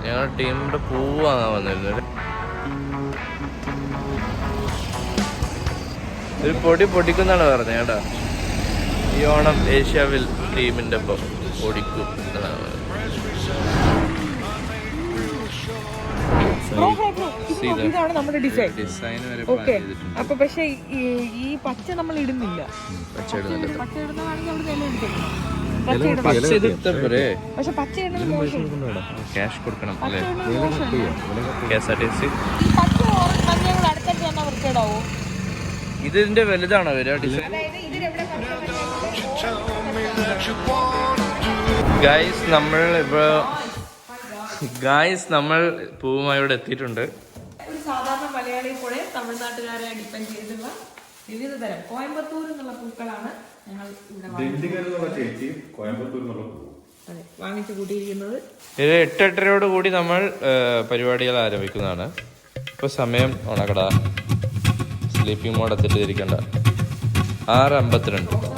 ഞങ്ങളുടെ ടീമിന്റെ പൂവ് വാങ്ങാൻ വന്നിരുന്നത്. ഒരു പൊടി പൊടിക്കുന്നാണ് പറഞ്ഞത് കേട്ടാ. ഈ ഓണം ഏഷ്യാവിൽ ടീമിന്റെ ഒപ്പം പൊടിക്കും എന്നാണ് പറഞ്ഞത്. ഇതാണ് നമ്മുടെ ഡിസൈൻ. ഓക്കെ, അപ്പൊ പക്ഷെ ഈ പച്ച നമ്മൾ ഇടുന്നില്ല. പച്ച ഇടുന്നതാണെങ്കിൽ അവിടെ വില എടുത്തേക്കണം. പക്ഷെ പച്ച ഇടുന്നത് മോശം. ക്യാഷ് കൊടുക്കണം. പച്ച മഞ്ഞങ്ങൾ അടുത്തടുത്ത് തന്നെ വൃത്തിയിടാവോ? ഇതിന്റെ വലുതാണോ വരിക ഡിസൈൻ? നമ്മൾ പൂവുമായി ഇവിടെ എത്തിയിട്ടുണ്ട്. ഒരു സാധാരണ മലയാളി പോലെ തമിഴ്നാട്ടുകാരെ ഡിപ്പെൻഡ് ചെയ്തുള്ള വിവിധ തരം കോയമ്പത്തൂർ എന്നുള്ള പൂക്കളാണ് ഞങ്ങൾ ഇവിടെ വാങ്ങിച്ചു കൂട്ടിയിരിക്കുന്നത്. ഇത് 8:30 കൂടി നമ്മൾ പരിപാടികൾ ആരംഭിക്കുന്നതാണ്. ഇപ്പൊ സമയം ഓണക്കട സ്ലീപ്പിംഗ് മോഡ് എത്തിയിട്ടിരിക്കണ്ട 6:52.